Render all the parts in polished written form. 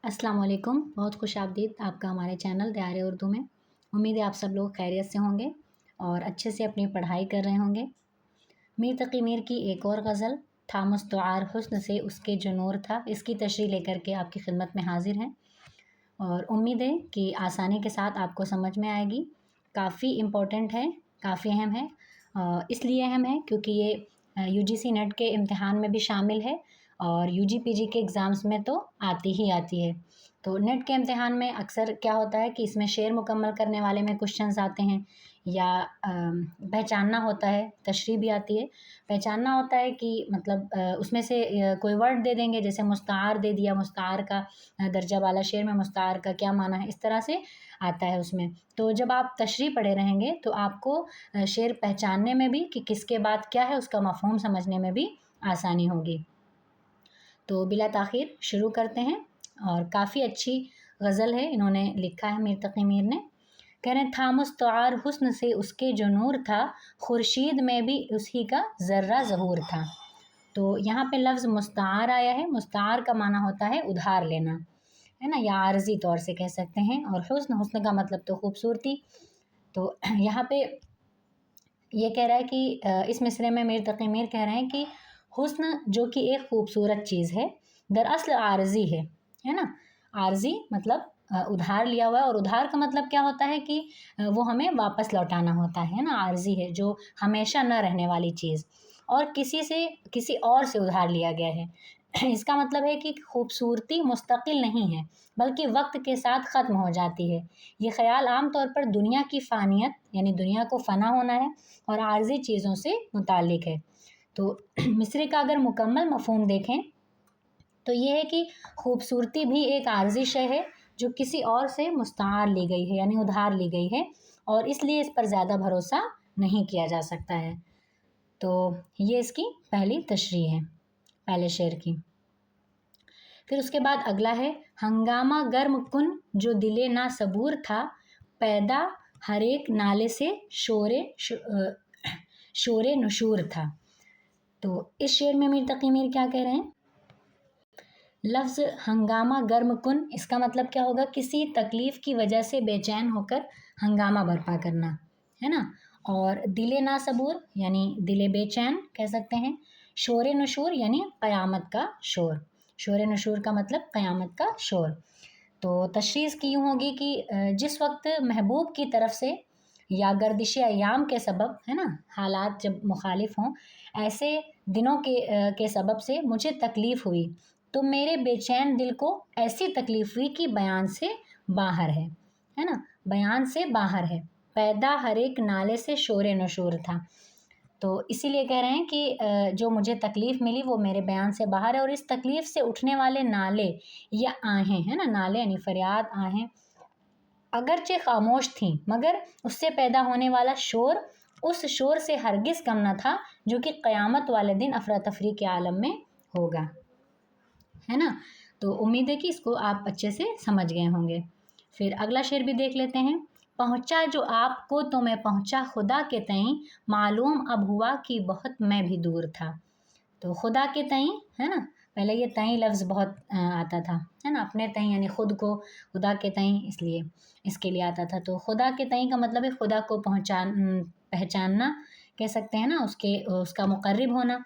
अस्सलाम वालेकुम। बहुत खुश आमदीद आपका हमारे चैनल दियार उर्दू में। उम्मीद है आप सब लोग खैरियत से होंगे और अच्छे से अपनी पढ़ाई कर रहे होंगे। मीर तकी मीर की एक और गज़ल था मुस्तआर हुस्न से उसके जो नूर था, इसकी तशरीह लेकर के आपकी खिदमत में हाजिर हैं और उम्मीद है कि आसानी के साथ आपको समझ में आएगी। काफ़ी इम्पोर्टेंट है, काफ़ी अहम है। इसलिए अहम है क्योंकि ये यूजीसी नेट के इम्तिहान में भी शामिल है और यूजी पीजी के एग्ज़ाम्स में तो आती ही आती है। तो नेट के इम्तिहान में अक्सर क्या होता है कि इसमें शेर मुकम्मल करने वाले में क्वेश्चंस आते हैं या पहचानना होता है, तशरीह भी आती है। पहचानना होता है कि मतलब उसमें से कोई वर्ड दे देंगे, जैसे मुस्तार दे दिया, मुस्तार का दर्जा वाला शेर में मुस्तार का क्या माना है, इस तरह से आता है उसमें। तो जब आप तशरीह पढ़े रहेंगे तो आपको शेर पहचानने में भी कि किसके बाद क्या है, उसका मफ़हूम समझने में भी आसानी होगी। तो बिला ताख़ीर शुरू करते हैं। और काफ़ी अच्छी गज़ल है, इन्होंने लिखा है मीर तकी मीर ने। कह रहे हैं था मुस्तआर हुस्न से उसके जो नूर था, खुर्शीद में भी उसी का ज़र्रा ज़हूर था। तो यहाँ पे लफ्ज़ मुस्तआर आया है। मुस्तआर का माना होता है उधार लेना, है ना, या आर्जी तौर से कह सकते हैं। और हुस्न का मतलब तो खूबसूरती। तो यहाँ पे ये कह रहा है कि इस मिसरे में मीर तकी मीर कह रहे हैं कि हुस्न जो कि एक खूबसूरत चीज़ है, दरअसल आर्जी है ना। आर्जी मतलब उधार लिया हुआ है, और उधार का मतलब क्या होता है कि वो हमें वापस लौटाना होता है ना। आर्जी है जो हमेशा न रहने वाली चीज़, और किसी और से उधार लिया गया है। इसका मतलब है कि खूबसूरती मुस्तकिल नहीं है, बल्कि वक्त के साथ ख़त्म हो जाती है। ये ख़याल आम तौर पर दुनिया की फ़ानियत यानी दुनिया को फ़ना होना है और आर्जी चीज़ों से मुताल्लिक़ है। तो मिसरे का अगर मुकम्मल मफ़हूम देखें तो ये है कि खूबसूरती भी एक आर्जी शय है जो किसी और से मुस्तार ली गई है, यानी उधार ली गई है, और इसलिए इस पर ज़्यादा भरोसा नहीं किया जा सकता है। तो ये इसकी पहली तशरीह है पहले शेर की। फिर उसके बाद अगला है, हंगामा गर्म कुन जो दिले ना सबूर था, पैदा हर एक नाले से शोरे नशूर था। तो इस शेर में मीर तकी मीर क्या कह रहे हैं? लफ्ज़ हंगामा गर्म कुन, इसका मतलब क्या होगा? किसी तकलीफ़ की वजह से बेचैन होकर हंगामा बर्पा करना, है ना। और दिले ना सबूर यानी दिले बेचैन कह सकते हैं। शोर नशूर यानी क़यामत का शोर। शोर नशूर का मतलब क़यामत का शोर। तो तशरीह की यूँ होगी कि जिस वक्त महबूब की तरफ से या गर्दिश अयाम के सबब, है ना, हालात जब मुखालिफ हों, ऐसे दिनों के सबब से मुझे तकलीफ़ हुई, तो मेरे बेचैन दिल को ऐसी तकलीफ़ हुई कि बयान से बाहर है ना, बयान से बाहर है। पैदा हर एक नाले से शोर नशूर था। तो इसीलिए कह रहे हैं कि जो मुझे तकलीफ़ मिली वो मेरे बयान से बाहर है, और इस तकलीफ़ से उठने वाले नाले या आहें, है ना, नाले यानी फरियाद, आहें अगरचे खामोश थीं, मगर उससे पैदा होने वाला शोर उस शोर से हरगिज़ कम न था जो कि क़यामत वाले दिन अफरा तफरी के आलम में होगा, है ना। तो उम्मीद है कि इसको आप अच्छे से समझ गए होंगे। फिर अगला शेर भी देख लेते हैं। पहुँचा जो आपको तो मैं पहुँचा खुदा के तईं, मालूम अब हुआ कि बहुत मैं भी दूर था। तो खुदा के तईं, है ना, पहले ये तईं लफ्ज़ बहुत आता था, है ना, अपने तईं यानी ख़ुद को, खुदा के तईं इसलिए इसके लिए आता था। तो खुदा के तईं का मतलब है खुदा को पहचानना कह सकते हैं ना, उसका मुक़र्रिब होना।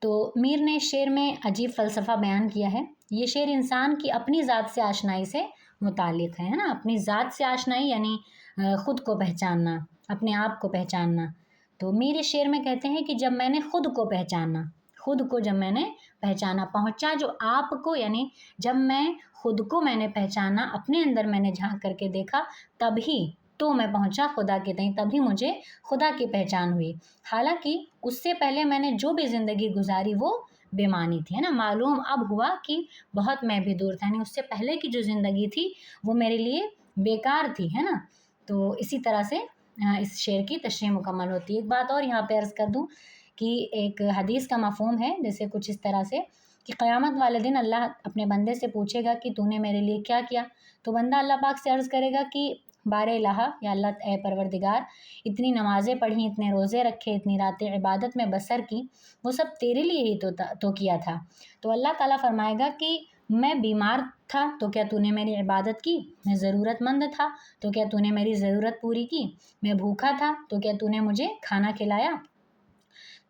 तो मीर ने इस शेर में अजीब फ़लसफ़ा बयान किया है। ये शेर इंसान की अपनी ज़ात से आशनाई से मुताल्लिक़ है ना। अपनी ज़ात से आशनाई यानी ख़ुद को पहचानना, अपने आप को पहचानना। तो मीर इस शेर में कहते हैं कि जब मैंने ख़ुद को जब मैंने पहचाना, पहुँचा जो आपको यानी जब मैं ख़ुद को मैंने पहचाना, अपने अंदर मैंने झाँक करके देखा, तभी तो मैं पहुँचा खुदा के तईं, तभी मुझे खुदा की पहचान हुई। हालांकि उससे पहले मैंने जो भी ज़िंदगी गुजारी वो बेमानी थी, है ना। मालूम अब हुआ कि बहुत मैं भी दूर था, यानी उससे पहले की जो ज़िंदगी थी वो मेरे लिए बेकार थी, है ना। तो इसी तरह से इस शेर की तशरीह मुकम्मल होती है। एक बात और यहाँ पे अर्ज़ कर दूँ कि एक हदीस का मफ़हूम है, जैसे कुछ इस तरह से कि क़यामत वाले दिन अल्लाह अपने बंदे से पूछेगा कि तूने मेरे लिए क्या किया। तो बंदा अल्लाह पाक से अर्ज़ करेगा कि बारे इलाहा, या अल्लाह ए परवरदिगार, इतनी नमाज़ें पढ़ी, इतने रोज़े रखे, इतनी रातें इबादत में बसर की, वो सब तेरे लिए ही तो किया था। तो अल्लाह ताला फरमाएगा कि मैं बीमार था तो क्या तूने मेरी इबादत की, मैं ज़रूरतमंद था तो क्या तूने मेरी ज़रूरत पूरी की, मैं भूखा था तो क्या तूने मुझे खाना खिलाया।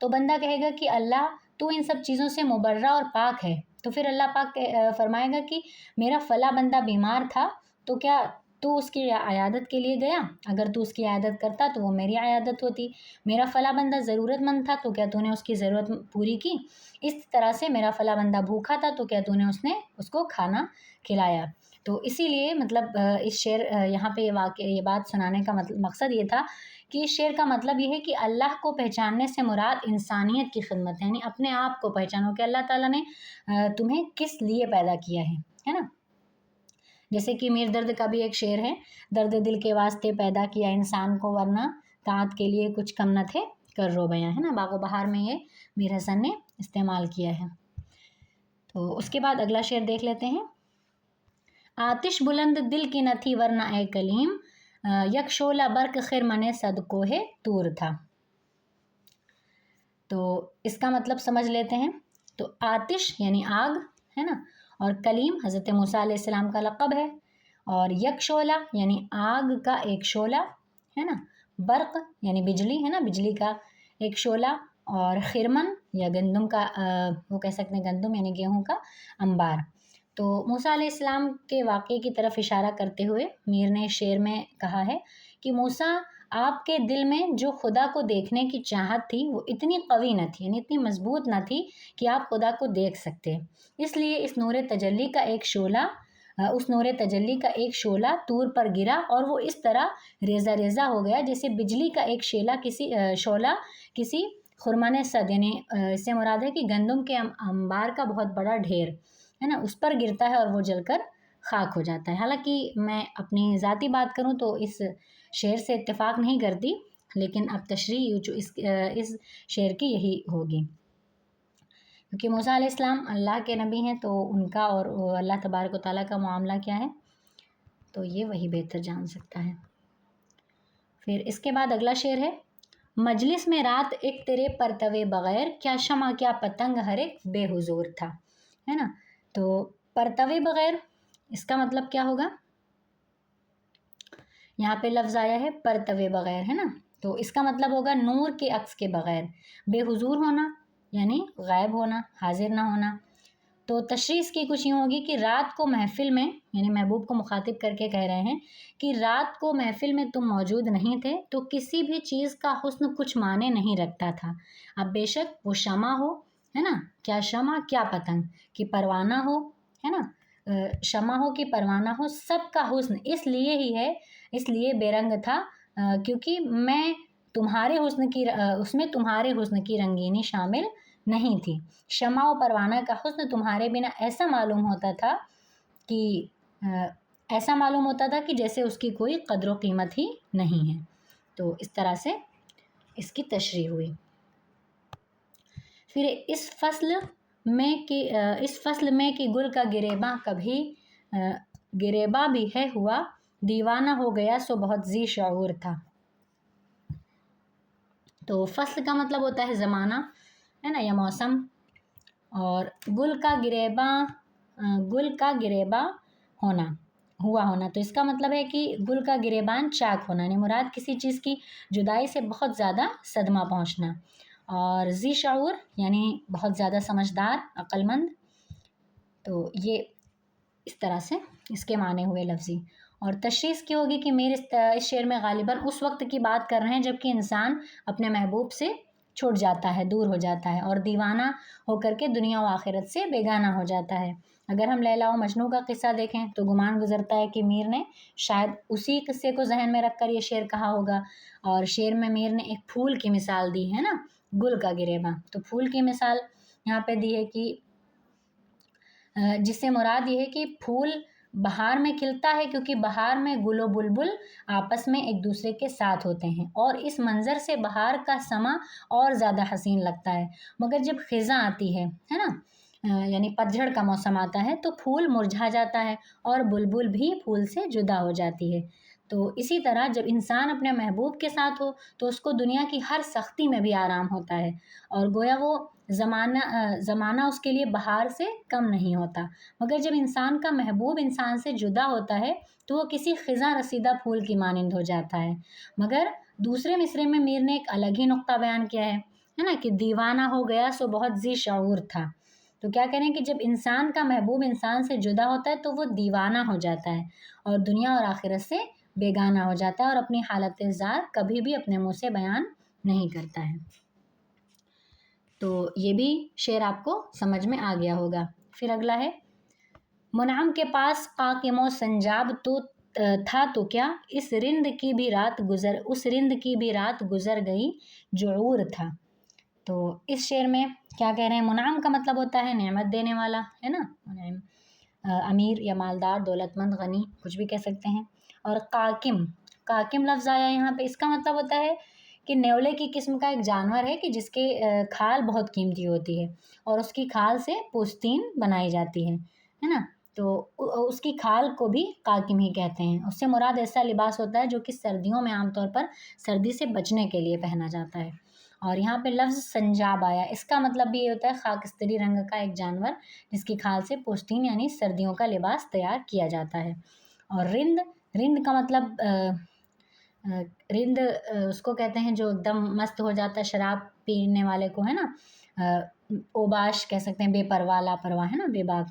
तो बंदा कहेगा कि अल्लाह तू इन सब चीज़ों से मुबर्रा और पाक है। तो फिर अल्लाह पाक फरमाएगा कि मेरा फ़ला बंदा बीमार था तो क्या तू उसकी अयादत के लिए गया, अगर तू उसकी अयादत करता तो वो मेरी अयादत होती। मेरा फ़ला बंदा ज़रूरतमंद था तो क्या तूने उसकी ज़रूरत पूरी की। इस तरह से मेरा फ़ला बंदा भूखा था तो क्या तूने उसको खाना खिलाया। तो इसीलिए मतलब इस शेर यहाँ पे ये बात सुनाने का मकसद ये था कि इस शेर का मतलब ये है कि अल्लाह को पहचानने से मुराद इंसानियत की खिदमत है, यानी अपने आप को पहचानो कि अल्लाह ताला ने तुम्हें किस लिए पैदा किया है ना। जैसे कि मीर दर्द का भी एक शेर है, दर्द दिल के वास्ते पैदा किया इंसान को वरना ताअत के लिए कुछ कम न थे कर रो बयां, है ना। बागो बहार में ये मीर हसन ने इस्तेमाल किया है। तो उसके बाद अगला शेर देख लेते हैं। आतिश बुलंद दिल की न थी वरना ए कलीम, यक शोला बर्क खिर मने सदको है तूर था। तो इसका मतलब समझ लेते हैं। तो आतिश यानी आग, है ना, और कलीम हज़रत मूसा अलैहिस्सलाम का लक़ब है, और यक शोला यानी आग का एक शोला, है ना, बर्क यानी बिजली, है ना, बिजली का एक शोला, और खिरमन या गंदम का वो कह सकते हैं गंदम यानी गेहूं का अंबार। तो मूसा अलैहिस्सलाम के वाक़े की तरफ इशारा करते हुए मीर ने शेर में कहा है कि मूसा आपके दिल में जो खुदा को देखने की चाहत थी वो इतनी कवी न थी, यानी इतनी मजबूत न थी कि आप खुदा को देख सकते। इसलिए इस नूर तजल्ली का एक शोला उस नूर तजल्ली का एक शोला तूर पर गिरा और वो इस तरह रेज़ा रेज़ा हो गया जैसे बिजली का एक शोला किसी खुरमान सद, यानी इससे मुराद है कि गंदम के अंबार का बहुत बड़ा ढेर, है ना, उस पर गिरता है और वो जलकर खाक हो जाता है। हालांकि मैं अपनी ज़ाती बात करूं तो इस शेर से इत्तेफाक नहीं करती, लेकिन अब तशरीह जो इस शेर की यही होगी, क्योंकि मूसा अलैहिस्सलाम अल्लाह के नबी हैं तो उनका और अल्लाह तबारक व तआला का मामला क्या है तो ये वही बेहतर जान सकता है। फिर इसके बाद अगला शेर है। मजलिस में रात एक तेरे परतवे बगैर, क्या शमा क्या पतंग हर एक बेहुजूर था, है ना। तो परतवे बगैर इसका मतलब क्या होगा, यहाँ पे लफ्ज़ आया है परतवे बगैर, है ना, तो इसका मतलब होगा नूर के अक्स के बगैर, बेहुजूर होना यानी गायब होना, हाजिर ना होना। तो तशरीह इसकी कुछ यूँ होगी कि रात को महफ़िल में, यानी महबूब को मुखातिब करके कह रहे हैं कि रात को महफ़िल में तुम मौजूद नहीं थे तो किसी भी चीज़ का हुस्न कुछ माने नहीं रखता था। अब बेशक वो शमा हो, है ना, क्या शमा क्या पतंग, कि परवाना हो, है ना, शमा हो कि परवाना हो, सबका हुस्न इसलिए बेरंग था क्योंकि मैं उसमें तुम्हारे हुस्न की रंगीनी शामिल नहीं थी। शमा और परवाना का हुस्न तुम्हारे बिना कि ऐसा मालूम होता था कि जैसे उसकी कोई कद्र कीमत ही नहीं है। तो इस तरह से इसकी तशरीह हुई। फिर इस फसल में कि गुल का गिरेबा कभी गिरेबा भी है हुआ, दीवाना हो गया सो बहुत जी शऊर था। तो फसल का मतलब होता है ज़माना, है ना, या मौसम, और गुल का गिरेबा हुआ होना, तो इसका मतलब है कि गुल का गिरेबान चाक होना, यानी मुराद किसी चीज़ की जुदाई से बहुत ज़्यादा सदमा पहुंचना, और जी शऊर यानी बहुत ज़्यादा समझदार, अक्लमंद। तो ये इस तरह से इसके माने हुए लफ्ज़ी। और तशरीह इसकी होगी कि मेरे इस शेर में गालिबन उस वक्त की बात कर रहे हैं जबकि इंसान अपने महबूब से छूट जाता है, दूर हो जाता है, और दीवाना होकर के दुनिया व आखिरत से बेगाना हो जाता है। अगर हम लैला व मजनू का किस्सा देखें तो गुमान गुजरता है कि मीर ने शायद उसी किस्से को जहन में रखकर ये शेर कहा होगा। और शेर में मीर ने एक फूल की मिसाल दी है ना, गुल का गिरेबा, तो फूल की मिसाल यहाँ पे दी है कि जिससे मुराद ये है कि फूल बहार में खिलता है क्योंकि बहार में गुल बुलबुल आपस में एक दूसरे के साथ होते हैं, और इस मंज़र से बहार का समा और ज़्यादा हसीन लगता है। मगर जब ख़िज़ा आती है ना, यानी पतझड़ का मौसम आता है तो फूल मुरझा जाता है और बुलबुल भी फूल से जुदा हो जाती है। तो इसी तरह जब इंसान अपने महबूब के साथ हो तो उसको दुनिया की हर सख्ती में भी आराम होता है, और गोया वो زمانہ اس کے لیے بہار سے کم نہیں ہوتا، مگر جب انسان کا محبوب انسان سے جدا ہوتا ہے تو وہ کسی خزاں رسیدہ پھول کی مانند ہو جاتا ہے۔ مگر دوسرے مصرے میں میر نے ایک الگ ہی نقطہ بیان کیا ہے نا، کہ دیوانہ ہو گیا سو بہت ذی شعور تھا۔ تو کیا کہہ رہے ہیں کہ جب انسان کا محبوب انسان سے جدا ہوتا ہے تو وہ دیوانہ ہو جاتا ہے اور دنیا اور آخرت سے بیگانہ ہو جاتا ہے اور اپنی حالت زار کبھی بھی اپنے منہ سے بیان نہیں کرتا ہے۔ تو یہ بھی شعر آپ کو سمجھ میں آ گیا ہوگا۔ پھر اگلا ہے، منعم کے پاس قاقم و سنجاب تو تھا تو کیا، اس رند کی بھی رات گزر گئی جو عور تھا۔ تو اس شعر میں کیا کہہ رہے ہیں، منعم کا مطلب ہوتا ہے نعمت دینے والا، ہے نا، منعم امیر یا مالدار، دولت مند، غنی، کچھ بھی کہہ سکتے ہیں۔ اور قاقم لفظ آیا یہاں پہ، اس کا مطلب ہوتا ہے کہ نیولے کی قسم کا ایک جانور ہے کہ جس کے کھال بہت قیمتی ہوتی ہے اور اس کی کھال سے پوستین بنائی جاتی ہے نا، تو اس کی کھال کو بھی قاقم ہی کہتے ہیں۔ اس سے مراد ایسا لباس ہوتا ہے جو کہ سردیوں میں عام طور پر سردی سے بچنے کے لیے پہنا جاتا ہے۔ اور یہاں پہ لفظ سنجاب آیا، اس کا مطلب بھی یہ ہوتا ہے خاکستری رنگ کا ایک جانور جس کی کھال سے پوستین یعنی سردیوں کا لباس تیار کیا جاتا ہے۔ اور رند کا مطلب رند اس کو کہتے ہیں جو ایک دم مست ہو جاتا ہے شراب پینے والے کو، ہے نا، اوباش کہہ سکتے ہیں، بے پرواہ، لاپرواہ، ہے نا، بے باک۔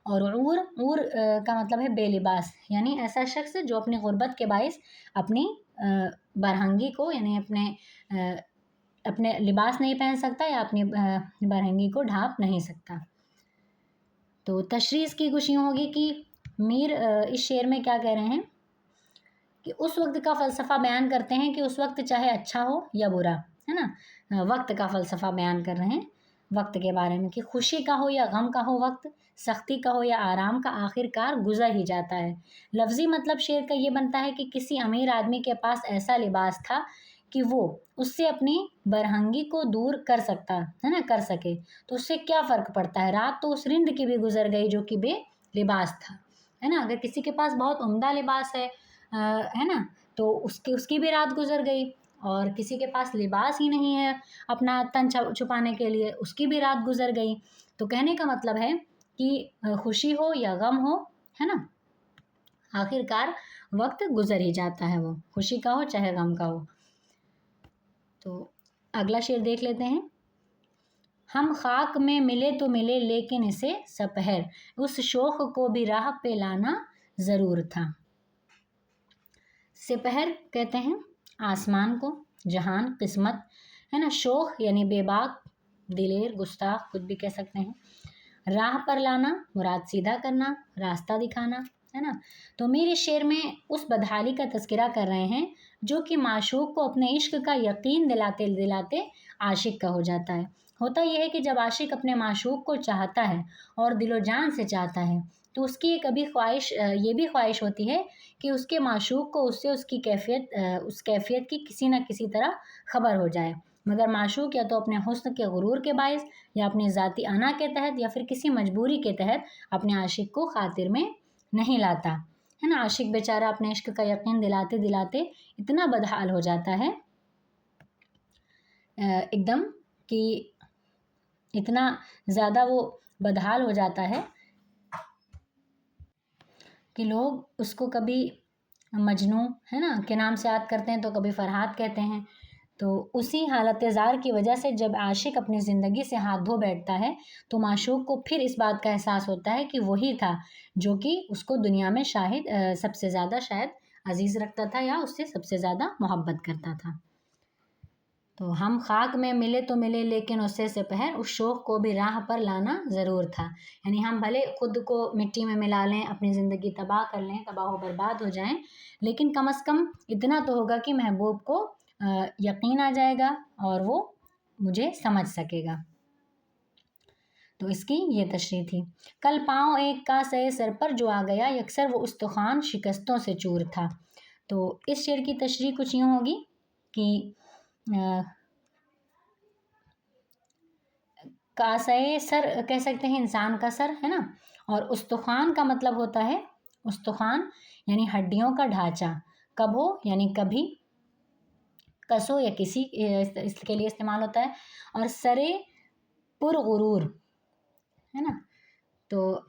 اور عور کا مطلب ہے بے لباس، یعنی ایسا شخص جو اپنی غربت کے باعث اپنی برہنگی کو یعنی اپنے لباس نہیں پہن سکتا یا اپنی برہنگی کو ڈھانپ نہیں سکتا۔ تو تشریح اس کی کچھ یوں ہوگی کہ میر اس شعر میں کیا کہہ رہے ہیں کہ اس وقت کا فلسفہ بیان کرتے ہیں کہ اس وقت چاہے اچھا ہو یا برا، ہے نا، وقت کا فلسفہ بیان کر رہے ہیں، وقت کے بارے میں کہ خوشی کا ہو یا غم کا ہو وقت، سختی کا ہو یا آرام کا، آخر کار گزر ہی جاتا ہے۔ لفظی مطلب شعر کا یہ بنتا ہے کہ کسی امیر آدمی کے پاس ایسا لباس تھا کہ وہ اس سے اپنی برہنگی کو دور کر سکے، تو اس سے کیا فرق پڑتا ہے، رات تو اس رند کی بھی گزر گئی جو کہ بے لباس تھا، ہے نا۔ اگر کسی کے پاس بہت عمدہ لباس ہے نا، تو اس کی بھی رات گزر گئی، اور کسی کے پاس لباس ہی نہیں ہے اپنا تن چھپانے کے لیے، اس کی بھی رات گزر گئی۔ تو کہنے کا مطلب ہے کہ خوشی ہو یا غم ہو، ہے نا، آخر کار وقت گزر ہی جاتا ہے، وہ خوشی کا ہو چاہے غم کا ہو۔ تو اگلا شعر دیکھ لیتے ہیں، ہم خاک میں ملے تو ملے لیکن اسے سپہر، اس شوق کو بھی راہ پہ لانا ضرور تھا۔ سپہر کہتے ہیں آسمان کو، جہان، قسمت، ہے نا، شوق یعنی بے باک، دلیر، گستاخ، کچھ بھی کہہ سکتے ہیں، راہ پر لانا مراد سیدھا کرنا، راستہ دکھانا، ہے نا۔ تو میرے شعر میں اس بدحالی کا تذکرہ کر رہے ہیں جو کہ معشوق کو اپنے عشق کا یقین دلاتے دلاتے عاشق کا ہو جاتا ہے۔ ہوتا یہ ہے کہ جب عاشق اپنے معشوق کو چاہتا ہے اور دل و جان سے چاہتا ہے تو اس کی یہ بھی خواہش ہوتی ہے کہ اس کے معشوق کو اس سے اس کیفیت کی کسی نہ کسی طرح خبر ہو جائے، مگر معشوق یا تو اپنے حسن کے غرور کے باعث یا اپنی ذاتی انا کے تحت یا پھر کسی مجبوری کے تحت اپنے عاشق کو خاطر میں نہیں لاتا، ہے نا۔ عاشق بیچارہ اپنے عشق کا یقین دلاتے دلاتے اتنا بدحال ہو جاتا ہے ایک دم کہ اتنا زیادہ وہ بدحال ہو جاتا ہے کہ لوگ اس کو کبھی مجنوں، ہے نا، کے نام سے یاد کرتے ہیں تو کبھی فرحات کہتے ہیں۔ تو اسی حالت زار کی وجہ سے جب عاشق اپنی زندگی سے ہاتھ دھو بیٹھتا ہے تو معشوق کو پھر اس بات کا احساس ہوتا ہے کہ وہی تھا جو کہ اس کو دنیا میں سب سے زیادہ شاید عزیز رکھتا تھا یا اس سے سب سے زیادہ محبت کرتا تھا۔ تو ہم خاک میں ملے تو ملے لیکن اس سے سپہر، اس شوق کو بھی راہ پر لانا ضرور تھا، یعنی ہم بھلے خود کو مٹی میں ملا لیں، اپنی زندگی تباہ کر لیں، تباہ و برباد ہو جائیں، لیکن کم از کم اتنا تو ہوگا کہ محبوب کو یقین آ جائے گا اور وہ مجھے سمجھ سکے گا۔ تو اس کی یہ تشریح تھی۔ کل پاؤں ایک کا سئے سر پر جو آ گیا، یکسر وہ استخوان شکستوں سے چور تھا۔ تو اس شعر کی تشریح کچھ یوں ہوگی کہ کاسئے سر کہہ سکتے ہیں انسان کا سر، ہے نا، اور استخوان کا مطلب ہوتا ہے، استخوان یعنی ہڈیوں کا ڈھانچہ، کب ہو یعنی کبھی، कसो या किसी इसके लिए इस्तेमाल होता है। और सरे पुरगुरूर, है ना। तो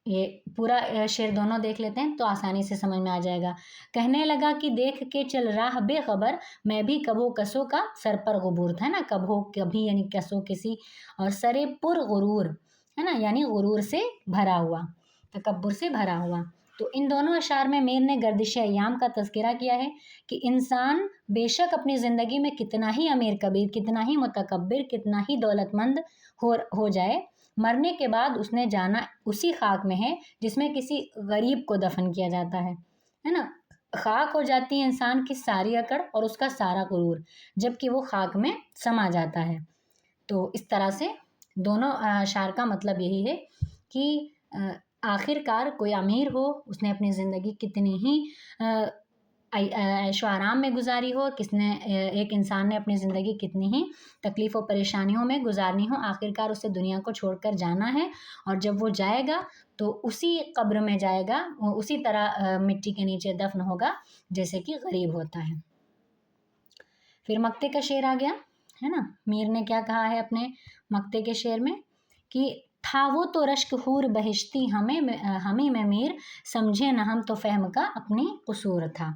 ये पूरा शेर दोनों देख लेते हैं तो आसानी से समझ में आ जाएगा। कहने लगा कि देख के चल राह बेखबर, मैं भी कभो कसो का सर पर गुरूर था, है ना। कभो कभी यानी कसो किसी, और सरे पुर गुरूर, है ना, यानी गुरूर से भरा हुआ, तकब्बुर से भरा हुआ। तो इन दोनों अशार में मीर ने गर्दिश अय्याम का तज़किरा किया है कि इंसान बेशक अपनी ज़िंदगी में कितना ही अमीर कबीर, कितना ही मुतकब्बिर, कितना ही दौलतमंद हो जाए, मरने के बाद उसने जाना उसी खाक में है जिसमें किसी गरीब को दफन किया जाता है ना। खाक हो जाती है इंसान की सारी अकड़ और उसका सारा गुरूर, जबकि वो खाक में समा जाता है। तो इस तरह से दोनों अशार का मतलब यही है कि आखिरकार कोई अमीर हो, उसने अपनी ज़िंदगी कितनी ही ऐशो आराम में गुजारी हो, एक इंसान ने अपनी ज़िंदगी कितनी ही तकलीफ़ और परेशानियों में गुजारनी हो, आखिरकार उसे दुनिया को छोड़कर जाना है। और जब वो जाएगा तो उसी कब्र में जाएगा, वो उसी तरह मिट्टी के नीचे दफन होगा जैसे कि गरीब होता है। फिर मक्ते का शेर आ गया, है ना। मीर ने क्या कहा है अपने मक्ते के शेर में कि था वो तो रश्क हूर बहिश्ती हमें में मीर, समझे न हम तो फहम का अपनी कसूर था,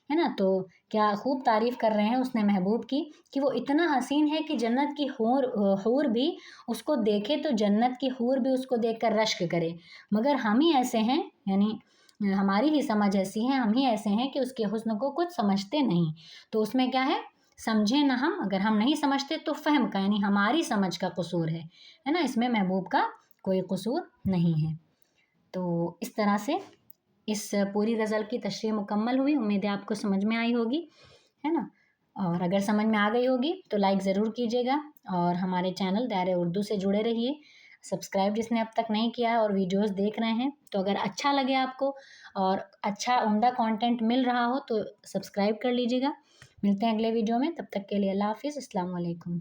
है ना। तो क्या खूब तारीफ़ कर रहे हैं उसने महबूब की कि वो इतना हसीन है कि जन्नत की हूर भी उसको देखे तो जन्नत की हूर भी उसको देखकर रश्क करे, मगर हम ही ऐसे हैं, यानी हमारी ही समझ ऐसी है, हम ही ऐसे हैं कि उसके हुस्न को कुछ समझते नहीं। तो उसमें क्या है, समझे ना हम, अगर हम नहीं समझते तो फहम का यानी हमारी समझ का कसूर है ना। इसमें महबूब का कोई कसूर नहीं है। तो इस तरह से इस पूरी गज़ल की तशरीह मुकम्मल हुई। उम्मीद है आपको समझ में आई होगी, है ना। और अगर समझ में आ गई होगी तो लाइक ज़रूर कीजिएगा और हमारे चैनल दायरे उर्दू से जुड़े रहिए। सब्सक्राइब जिसने अब तक नहीं किया है और वीडियोस देख रहे हैं, तो अगर अच्छा लगे आपको और अच्छा उम्दा कंटेंट मिल रहा हो तो सब्सक्राइब कर लीजिएगा। मिलते हैं अगले वीडियो में, तब तक के लिए अल्लाह हाफ़िज़, अस्सलाम वालेकुम।